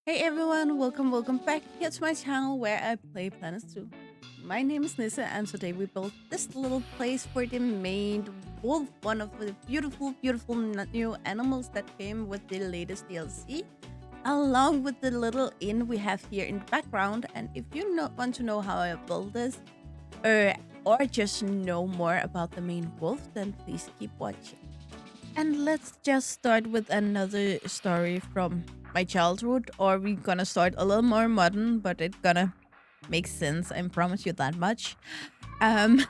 Hey everyone, welcome back here to my channel where I play Planets 2. My name is Nissa and today we built this little place for the main wolf, one of the beautiful new animals that came with the latest DLC, along with the little inn we have here in the background. And if you want to know how I built this, uh, or just know more about the main wolf, then please keep watching. And let's just start with another story from my childhood, or we're gonna start a little more modern, but it's gonna make sense. I promise you that much. Um,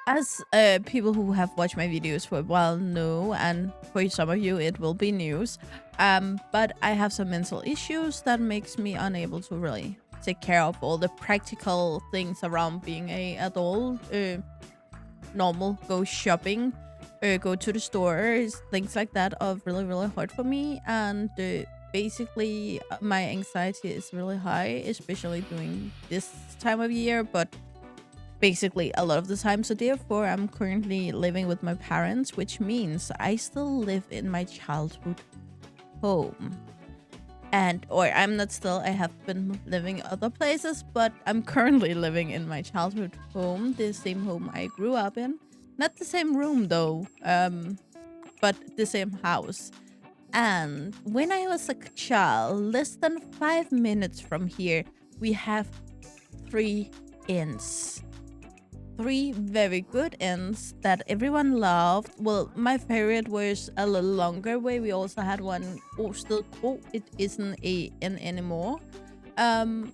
as people who have watched my videos for a while know, and for some of you it will be news. But I have some mental issues that makes me unable to really take care of all the practical things around being a adult. Normal, go shopping, go to the stores, things like that are really hard for me. And basically, my anxiety is really high, especially during this time of year, but basically a lot of the time. So therefore, I'm currently living with my parents, which means I still live in my childhood home. And or I'm not still, I have been living other places, but I'm currently living in my childhood home, the same home I grew up in. Not the same room though, but the same house. And when I was a child, less than 5 minutes from here, we have three inns. Three very good inns that everyone loved. Well, my favorite was a little longer way. We also had one. It isn't a inn anymore. Um,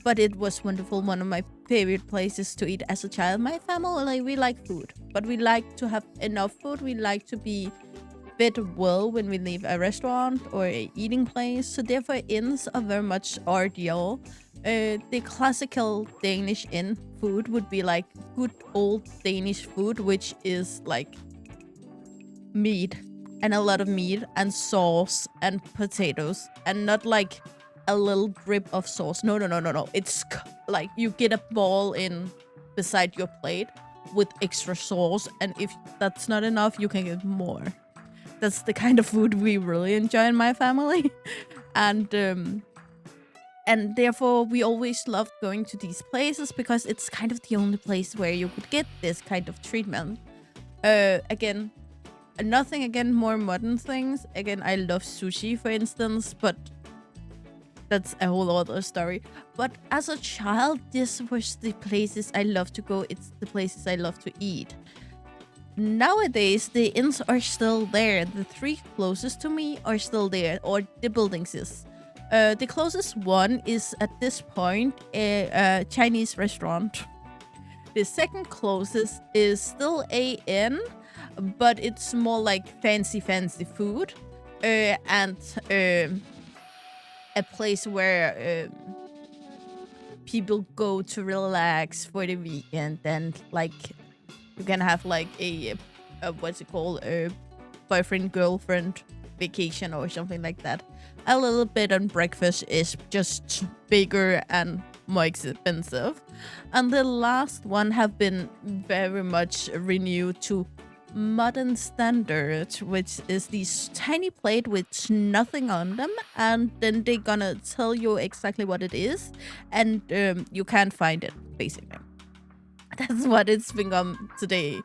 but it was wonderful. One of my favorite places to eat as a child. My family, like, we like food, but we like to have enough food. We like to be fed well when we leave a restaurant or a eating place. So therefore, inns are very much our deal. The classical Danish inn food would be like good old Danish food, which is like meat and a lot of meat and sauce and potatoes, and not like a little drip of sauce. No. It's like you get a ball in beside your plate with extra sauce, and if that's not enough, you can get more. That's the kind of food we really enjoy in my family. And therefore we always loved going to these places because it's kind of the only place where you could get this kind of treatment. Again, nothing again more modern things. Again, I love sushi, for instance, but that's a whole other story. But as a child, this was the places I love to go. It's the places I love to eat. Nowadays, the inns are still there. The three closest to me are still there, or the buildings is. The closest one is at this point a Chinese restaurant. The second closest is still a inn, but it's more like fancy food, and a place where people go to relax for the weekend, and like you can have like a what's it called, a boyfriend girlfriend vacation or something like that. A little bit on breakfast is just bigger and more expensive. And the last one have been very much renewed to modern standard, which is this tiny plate with nothing on them, and then they're gonna tell you exactly what it is, and you can't find it, basically. That's what it's become today.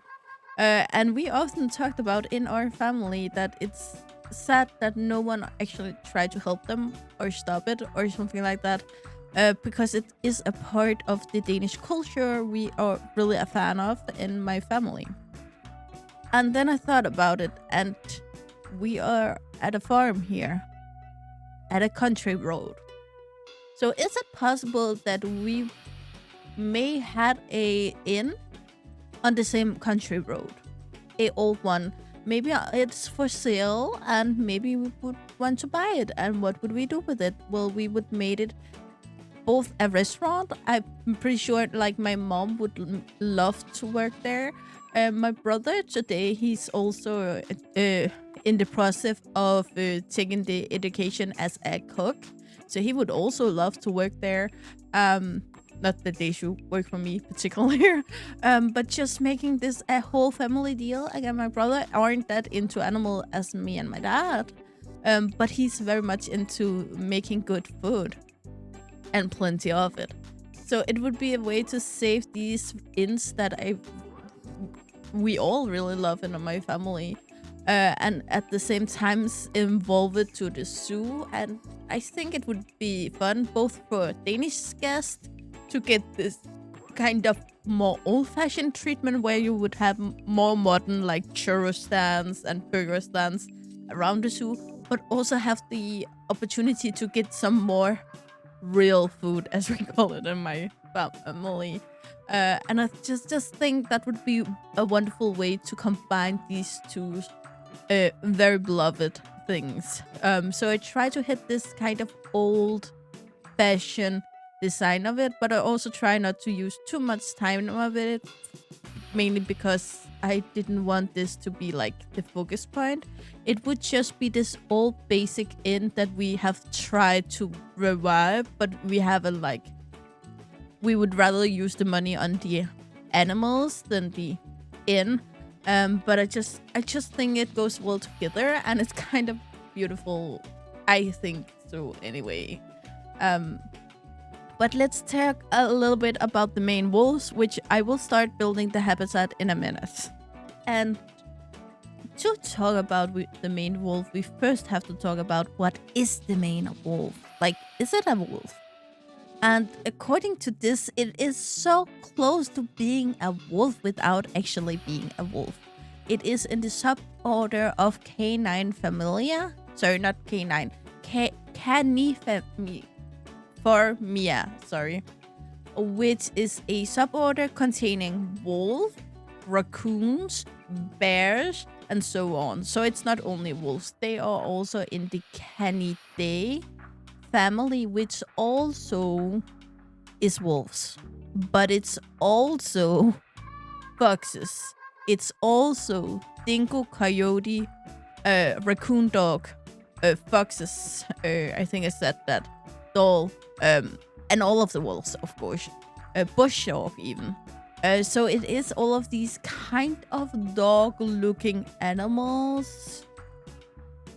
And we often talked about in our family that it's sad that no one actually tried to help them or stop it or something like that, because it is a part of the Danish culture we are really a fan of in my family. And then I thought about it, and we are at a farm here, at a country road. So is it possible that we may had a inn on the same country road, a old one? Maybe it's for sale, and maybe we would want to buy it. And what would we do with it? Well, we would made it both a restaurant. I'm pretty sure like my mom would love to work there. My brother today, he's also in the process of taking the education as a cook, so he would also love to work there. Not that they should work for me particularly, but just making this a whole family deal. Again, my brother aren't that into animal as me and my dad, But he's very much into making good food and plenty of it. So it would be a way to save these inns that we all really love in my family, and at the same time involve it to the zoo. And I think it would be fun both for Danish guests to get this kind of more old-fashioned treatment where you would have more modern like churro stands and burger stands around the zoo, but also have the opportunity to get some more real food, as we call it in my family. And I just think that would be a wonderful way to combine these two very beloved things. So I try to hit this kind of old fashioned design of it, but I also try not to use too much time of it, mainly because I didn't want this to be like the focus point. It would just be this old basic inn that we have tried to revive, but we haven't like. We would rather use the money on the animals than the inn. But I just think it goes well together, and it's kind of beautiful. I think so anyway. But let's talk a little bit about the main wolves, which I will start building the habitat in a minute. And to talk about the main wolf, we first have to talk about what is the main wolf. Like, is it a wolf? And according to this, it is so close to being a wolf without actually being a wolf. It is in the suborder of canine familia. Sorry, not canine. Canifamia. Sorry. Which is a suborder containing wolves, raccoons, bears, and so on. So it's not only wolves. They are also in the Canidae family, which also is wolves. But it's also foxes. It's also dingo, coyote, raccoon dog, foxes. I think I said that. Doll, and all of the wolves, of course. Bush dog, even. So it is all of these kind of dog-looking animals,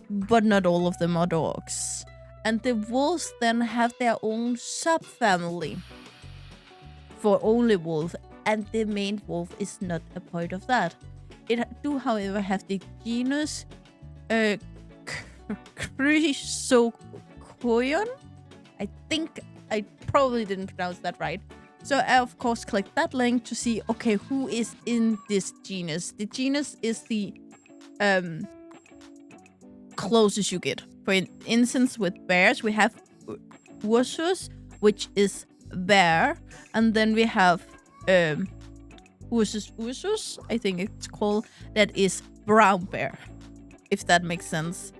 but not all of them are dogs. And the wolves then have their own subfamily for only wolf, and the main wolf is not a part of that. It do, however, have the genus Chrysocoyon. I think I probably didn't pronounce that right. So I, of course, clicked that link to see, okay, who is in this genus. The genus is the closest you get. For instance, with bears, we have Ursus, which is bear. And then we have Ursus, I think it's called, that is brown bear, if that makes sense.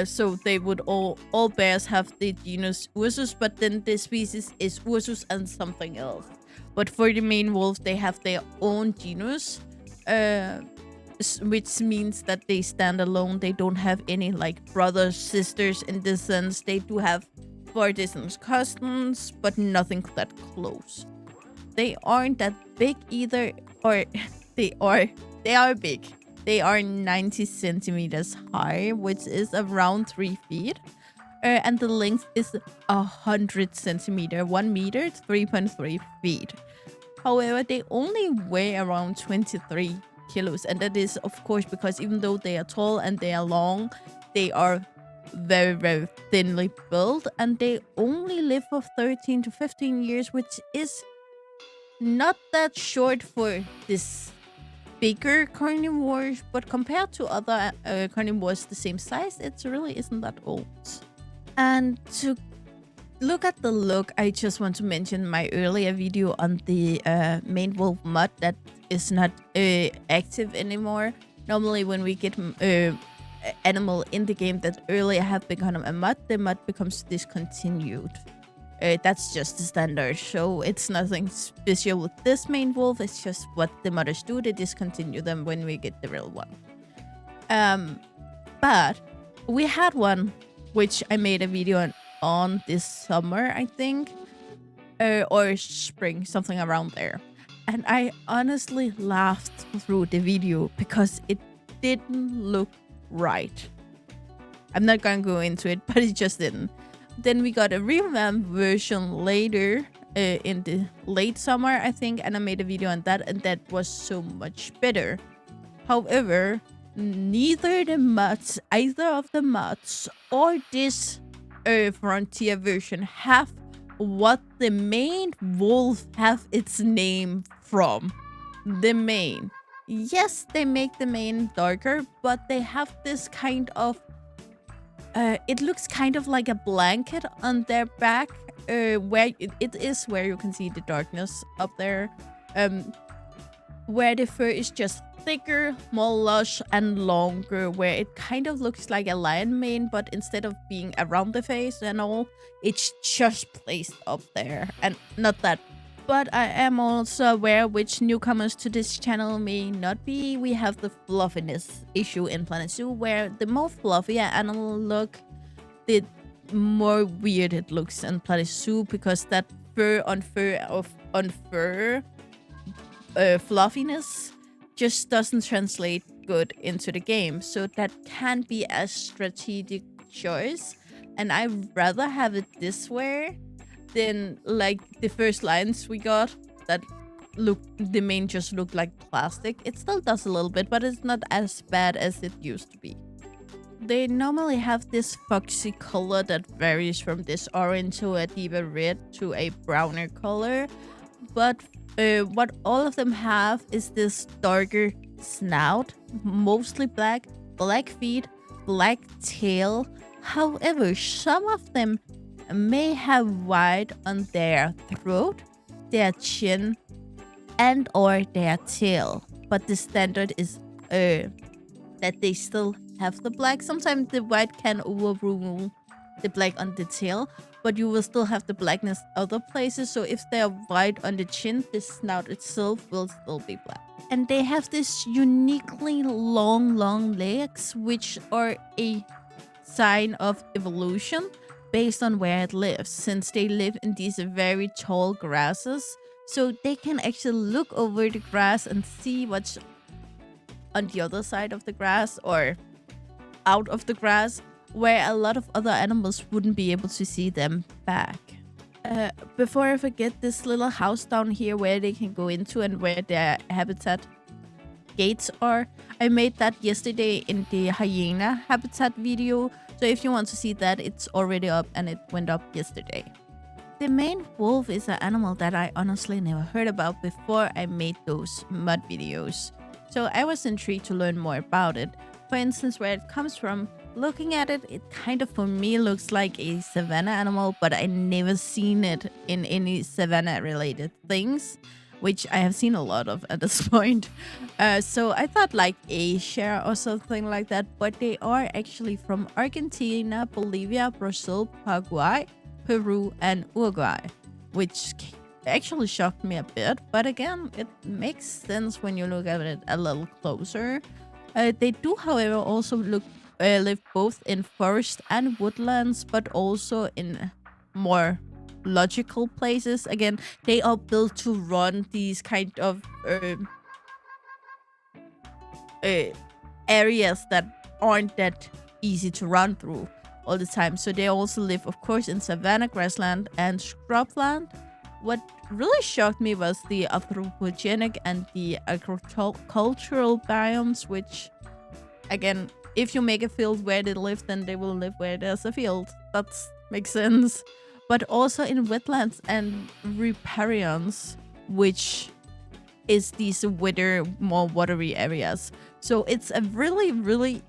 So they would all bears have the genus Ursus, but then the species is Ursus and something else. But for the main wolves, they have their own genus, which means that they stand alone. They don't have any like brothers, sisters in this sense. They do have far distant cousins, but nothing that close. They aren't that big either, or they are big. They are 90 centimeters high, which is around 3 feet. And the length is 100 centimeters, 1 meter, 3.3 feet. However, they only weigh around 23 kilos. And that is, of course, because even though they are tall and they are long, they are very, very thinly built. And they only live for 13 to 15 years, which is not that short for this bigger carnivores, but compared to other carnivores the same size, it really isn't that old. And to look at the look, I just want to mention my earlier video on the main wolf mud that is not active anymore. Normally when we get animal in the game that earlier have become a mud, the mud becomes discontinued. That's just the standard, so it's nothing special with this main wolf. It's just what the mothers do. They discontinue them when we get the real one. But we had one which I made a video on this summer, I think, or spring, something around there. And I honestly laughed through the video because it didn't look right. I'm not gonna go into it, but it just didn't. Then we got a revamped version later in the late summer, I think, and I made a video on that, and that was so much better. However, neither the mods, either of the mods or this Frontier version have what the main wolf have its name from. The mane. Yes, they make the mane darker, but they have this kind of it looks kind of like a blanket on their back, where it is where you can see the darkness up there, where the fur is just thicker, more lush, and longer, where it kind of looks like a lion mane, but instead of being around the face and all, it's just placed up there, and not that. But I am also aware which newcomers to this channel may not be. We have the fluffiness issue in Planet Zoo, where the more fluffy an animal look, the more weird it looks in Planet Zoo, because that fur on fur fluffiness just doesn't translate good into the game. So that can be a strategic choice, and I'd rather have it this way than like the first lines we got that the mane just looked like plastic. It still does a little bit, but it's not as bad as it used to be. They normally have this foxy color that varies from this orange to a deeper red to a browner color, but what all of them have is this darker snout, mostly black, black feet, black tail. However, some of them may have white on their throat, their chin, and or their tail. But the standard is that they still have the black. Sometimes the white can overrule the black on the tail, but you will still have the blackness other places. So if they're white on the chin, the snout itself will still be black. And they have this uniquely long legs, which are a sign of evolution based on where it lives, since they live in these very tall grasses. So they can actually look over the grass and see what's on the other side of the grass or out of the grass, where a lot of other animals wouldn't be able to see them back. Before I forget, this little house down here where they can go into and where their habitat gates are, I made that yesterday in the hyena habitat video. So if you want to see that, it's already up and it went up yesterday. The maned wolf is an animal that I honestly never heard about before I made those mud videos. So I was intrigued to learn more about it. For instance, where it comes from, looking at it, it kind of for me looks like a savanna animal, but I never seen it in any savanna related things, which I have seen a lot of at this point. So I thought like Asia or something like that, but they are actually from Argentina, Bolivia, Brazil, Paraguay, Peru, and Uruguay, which actually shocked me a bit. But again, it makes sense when you look at it a little closer. They do, however, also live both in forest and woodlands, but also in more logical places. Again, they are built to run these kind of areas that aren't that easy to run through all the time. So they also live, of course, in savanna, grassland, and scrubland. What really shocked me was the anthropogenic and the agricultural biomes, which, again, if you make a field where they live, then they will live where there's a field. That makes sense. But also in wetlands and riparians, which is these wetter, more watery areas. So it's a really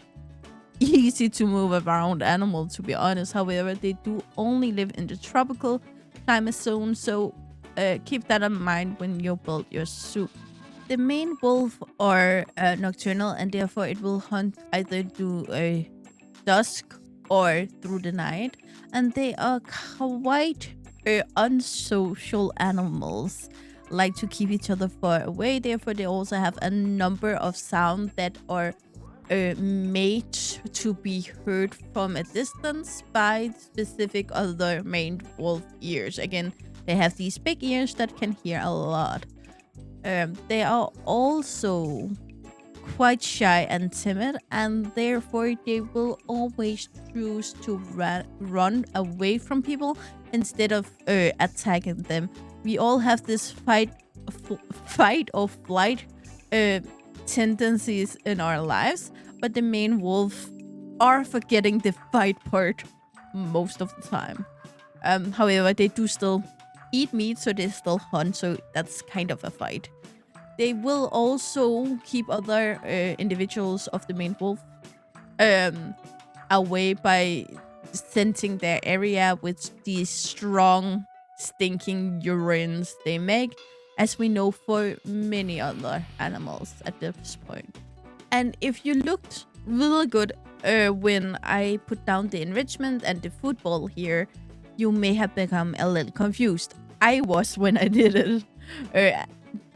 easy to move around animal, to be honest. However, they do only live in the tropical climate zone, so keep that in mind when you build your zoo. The main wolf are nocturnal, and therefore it will hunt either through dusk or through the night, and they are quite unsocial animals, like to keep each other far away. Therefore, they also have a number of sounds that are made to be heard from a distance by specific other maned wolf ears. Again, they have these big ears that can hear a lot. They are also quite shy and timid, and therefore they will always choose to run away from people instead of attacking them. We all have this fight or flight uh, tendencies in our lives, but the main wolf are forgetting the fight part most of the time. However, they do still eat meat, so they still hunt, so that's kind of a fight. They will also keep other individuals of the main wolf um, away by scenting their area with these strong, stinking urines they make, as we know for many other animals at this point. And if you looked really good when I put down the enrichment and the football here, you may have become a little confused. I was when I did it. Uh,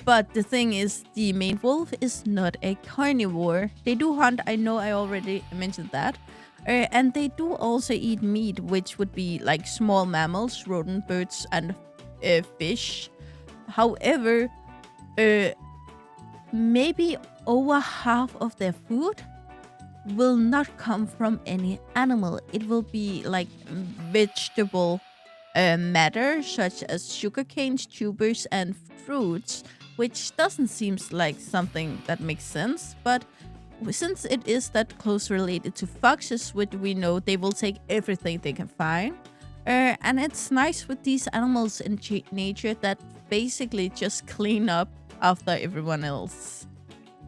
but the thing is, the main wolf is not a carnivore. They do hunt, I know I already mentioned that. And they do also eat meat, which would be like small mammals, rodent, birds, and fish. However, uh, maybe over half of their food will not come from any animal. It will be like vegetable matter, such as sugar canes, tubers, and fruits, which doesn't seem like something that makes sense. But since it is that close related to foxes, which we know they will take everything they can find. And it's nice with these animals in nature that basically just clean up after everyone else.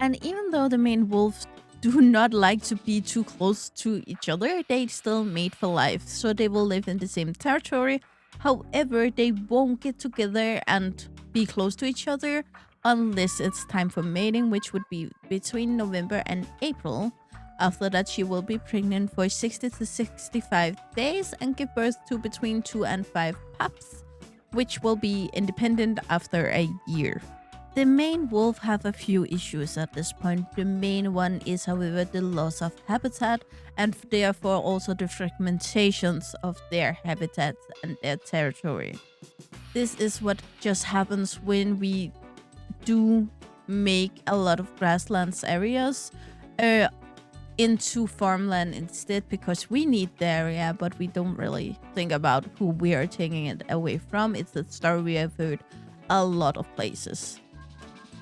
And even though the main wolves do not like to be too close to each other, they still mate for life, so they will live in the same territory. However, they won't get together and be close to each other unless it's time for mating, which would be between November and April. After that, she will be pregnant for 60 to 65 days and give birth to between 2 and 5 pups, which will be independent after a year. The main wolf have a few issues at this point. The main one is, however, the loss of habitat and therefore also the fragmentations of their habitat and their territory. This is what just happens when we do make a lot of grasslands areas into farmland instead, because we need the area, but we don't really think about who we are taking it away from. It's a story we have heard a lot of places.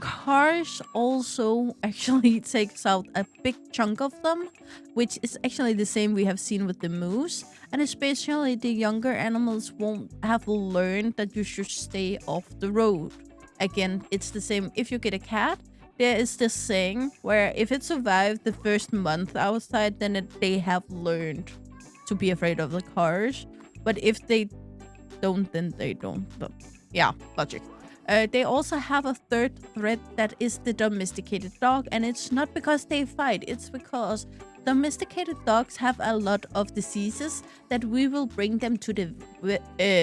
Cars also actually takes out a big chunk of them, which is actually the same we have seen with the moose. And especially the younger animals won't have learned that you should stay off the road. Again, it's the same if you get a cat. There is this saying where if it survived the first month outside, then they have learned to be afraid of the cars. But if they don't, then they don't. But yeah, logic. They also have a third threat that is the domesticated dog, and it's not because they fight, it's because domesticated dogs have a lot of diseases that we will bring them to the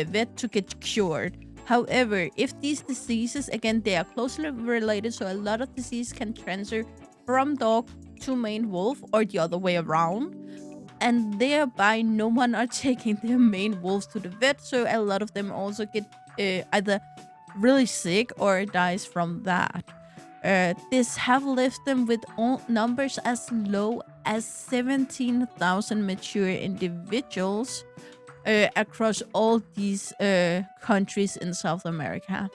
vet to get cured. However, if these diseases, again, they are closely related, so a lot of disease can transfer from dog to main wolf or the other way around. And thereby, no one are taking their main wolves to the vet, so a lot of them also get either really sick or dies from that. This have left them with numbers as low as 17,000 mature individuals across all these countries in South America.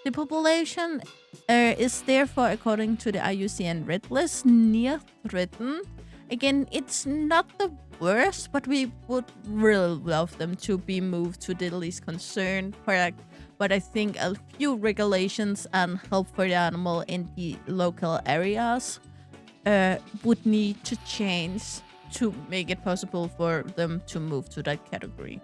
The population is therefore, according to the IUCN Red List, near threatened. Again, it's not the worst, but we would really love them to be moved to the least concerned product. But I think a few regulations and help for the animal in the local areas would need to change to make it possible for them to move to that category.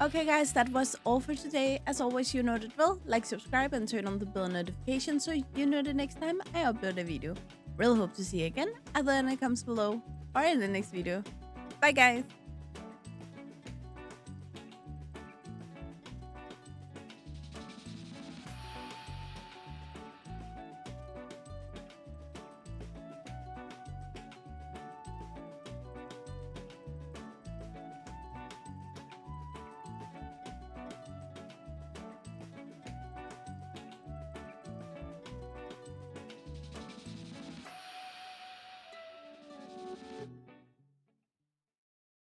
Okay, guys, that was all for today. As always, you know the drill. Like, subscribe, and turn on the bell notification so you know the next time I upload a video. Really hope to see you again either in the comments below or in the next video. Bye, guys!